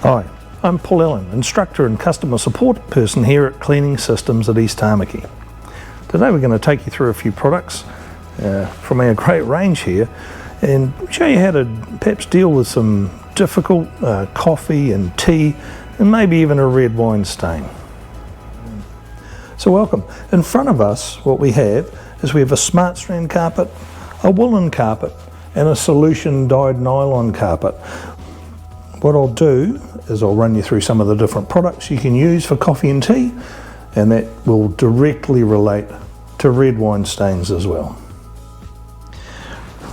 Hi, I'm Paul Allen, instructor and customer support person here at Cleaning Systems at East Tamaki. Today we're going to take you through a few products from our great range here and show you how to perhaps deal with some difficult coffee and tea and maybe even a red wine stain. So welcome. In front of us what we have is we have a smart strand carpet, a woolen carpet and a solution dyed nylon carpet. What I'll do is I'll run you through some of the different products you can use for coffee and tea, and that will directly relate to red wine stains as well.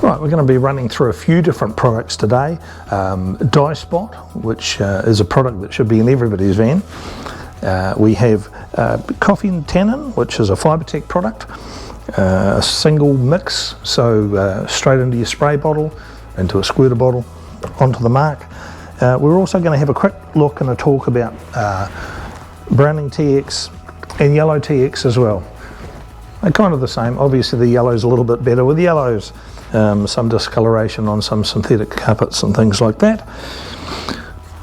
Right, we're going to be running through a few different products today. Dye Spot, which is a product that should be in everybody's van. We have Coffee and Tannin, which is a Fibertech product, a single mix, so straight into your spray bottle, into a squirter bottle, onto the mark. We're also going to have a quick look and a talk about Browning TX and Yellow TX as well. They're kind of the same. Obviously the yellow's a little bit better with yellows, some discoloration on some synthetic carpets and things like that.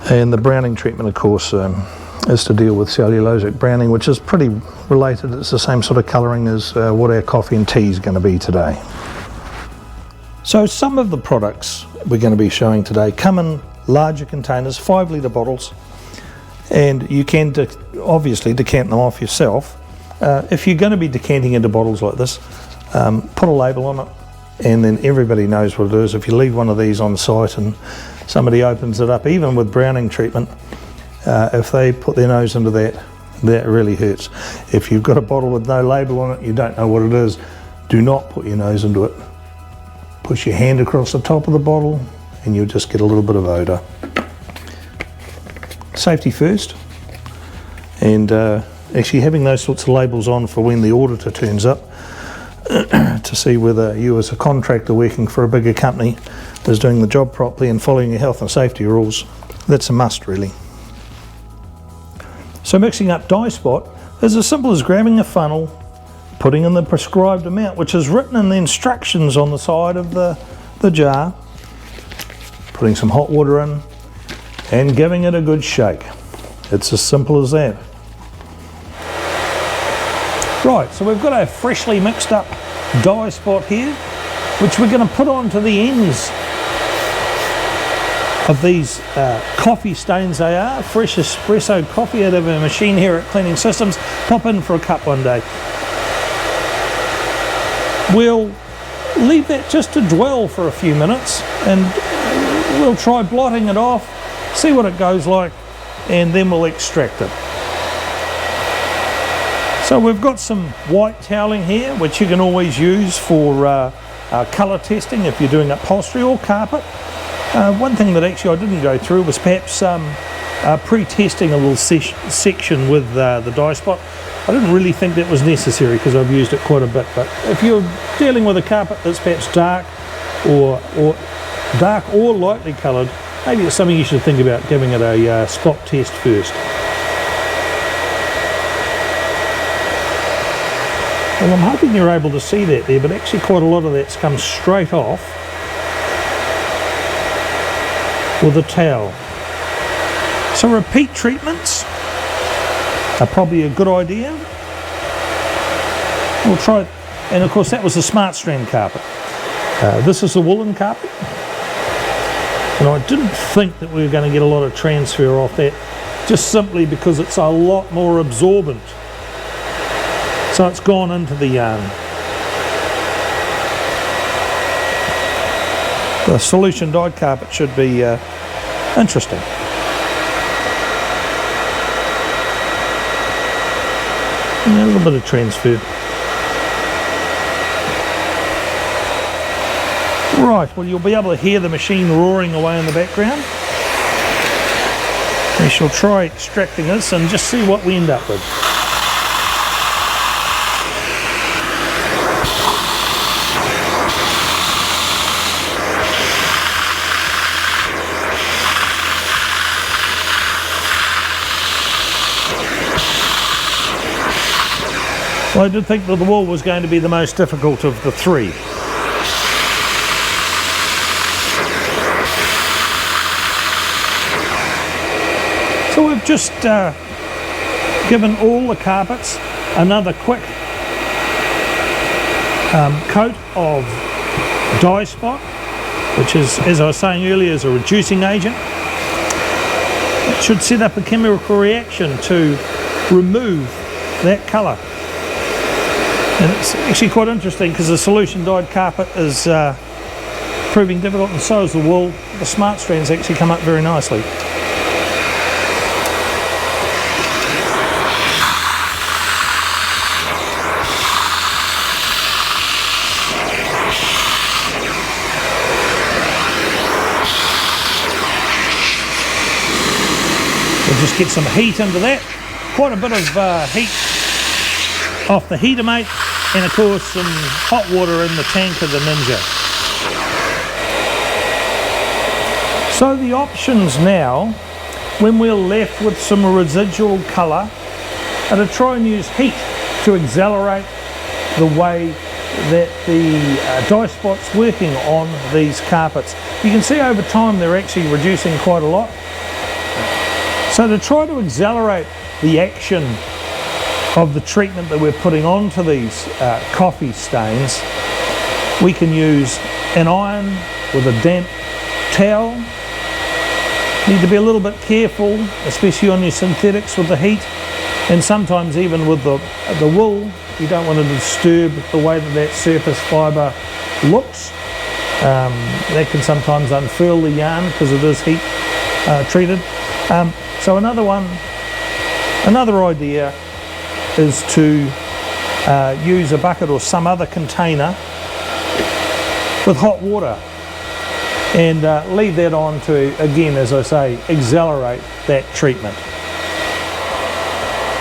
And the browning treatment, of course, is to deal with cellulosic browning, which is pretty related. It's the same sort of colouring as what our coffee and tea is going to be today. So some of the products we're going to be showing today come in larger containers, 5 litre bottles, and you can obviously decant them off yourself. If you're going to be decanting into bottles like this, put a label on it and then everybody knows what it is. If you leave one of these on site and somebody opens it up, even with browning treatment, if they put their nose into that, that really hurts. If you've got a bottle with no label on it, you don't know what it is, do not put your nose into it. Push your hand across the top of the bottle and you'll just get a little bit of odour. Safety first, and actually having those sorts of labels on for when the auditor turns up to see whether you as a contractor working for a bigger company is doing the job properly and following your health and safety rules, that's a must really. So mixing up Dye Spot is as simple as grabbing a funnel, putting in the prescribed amount which is written in the instructions on the side of the jar, putting some hot water in and giving it a good shake. It's as simple as that. Right, so we've got a freshly mixed up Dye Spot here, which we're going to put onto the ends of these coffee stains. They are fresh espresso coffee out of a machine here at Cleaning Systems. Pop in for a cup one day. We'll leave that just to dwell for a few minutes and we'll try blotting it off, see what it goes like, and then we'll extract it. So we've got some white toweling here, which you can always use for colour testing if you're doing upholstery or carpet. One thing that actually I didn't go through was perhaps pre-testing a little section with the Dye Spot. I didn't really think that was necessary because I've used it quite a bit, but if you're dealing with a carpet that's perhaps dark or lightly coloured, maybe it's something you should think about giving it a spot test first. Well, I'm hoping you're able to see that there, but actually quite a lot of that's come straight off with a towel. So repeat treatments are probably a good idea. We'll try it, and of course that was the smart strand carpet. This is the woolen carpet, and I didn't think that we were going to get a lot of transfer off that, just simply because it's a lot more absorbent. So it's gone into the yarn. The solution dyed carpet should be interesting. And a little bit of transfer. Right, well you'll be able to hear the machine roaring away in the background. We shall try extracting this and just see what we end up with. Well, I did think that the wool was going to be the most difficult of the three. just given all the carpets another quick coat of dye spot, which is, as I was saying earlier, is a reducing agent. It should set up a chemical reaction to remove that colour. And it's actually quite interesting because the solution dyed carpet is proving difficult, and so is the wool. The smart strands actually come up very nicely. We'll just get some heat into that. Quite a bit of heat off the heater mate, and of course some hot water in the tank of the Ninja. So the options now, when we're left with some residual colour, are to try and use heat to accelerate the way that the dye spot's working on these carpets. You can see over time they're actually reducing quite a lot. So to try to accelerate the action of the treatment that we're putting onto these coffee stains, we can use an iron with a damp towel. Need to be a little bit careful, especially on your synthetics with the heat, and sometimes even with the wool. You don't want to disturb the way that surface fibre looks. That can sometimes unfurl the yarn because it is heat treated. So another idea is to use a bucket or some other container with hot water and leave that on to, again, as I say, accelerate that treatment.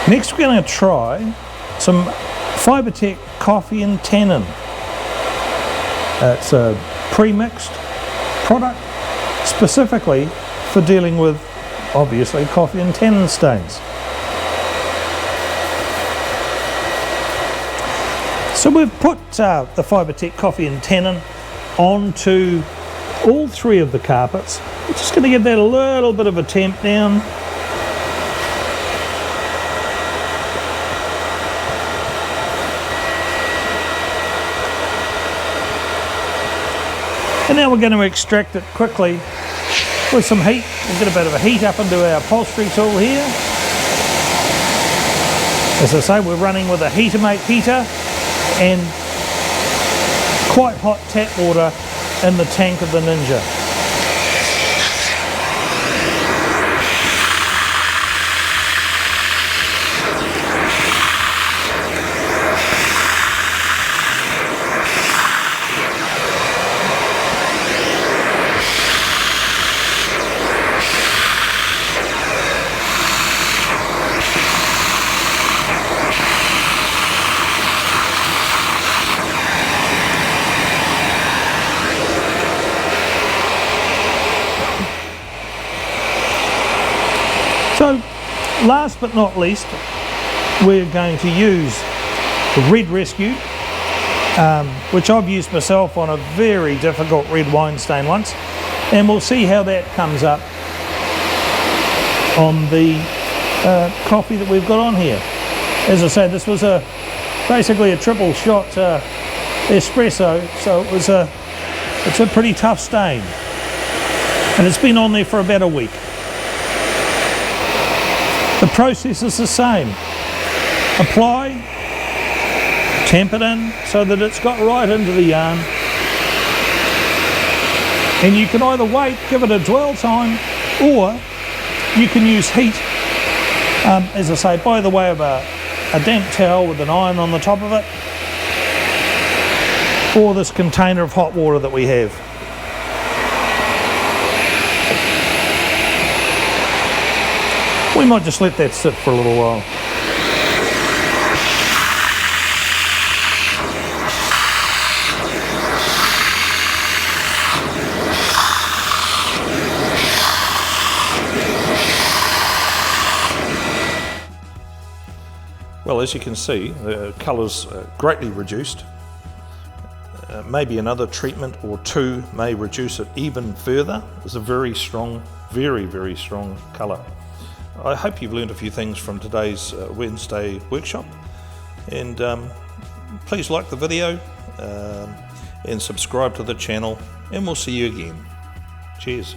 Next we're going to try some Fibertech Coffee and Tannin. It's a pre-mixed product specifically for dealing with, obviously, coffee and tannin stains. So we've put the Fibertech Coffee and Tannin onto all three of the carpets. We're just going to give that a little bit of a tamp down. And now we're going to extract it quickly with some heat. We'll get a bit of a heat up into our upholstery tool here. As I say, we're running with a Heatermate heater and quite hot tap water in the tank of the Ninja. So, last but not least, we're going to use the Red Rescue, which I've used myself on a very difficult red wine stain once, and we'll see how that comes up on the coffee that we've got on here. As I said, this was basically a triple shot espresso, so it's a pretty tough stain, and it's been on there for about a week. The process is the same. Apply, tamp it in so that it's got right into the yarn, and you can either wait, give it a dwell time, or you can use heat, as I say, by the way of a damp towel with an iron on the top of it, or this container of hot water that we have. We might just let that sit for a little while. Well, as you can see, the colour's greatly reduced. Maybe another treatment or two may reduce it even further. It's a very strong, very strong colour. I hope you've learned a few things from today's Wednesday workshop, and please like the video and subscribe to the channel, and we'll see you again. Cheers.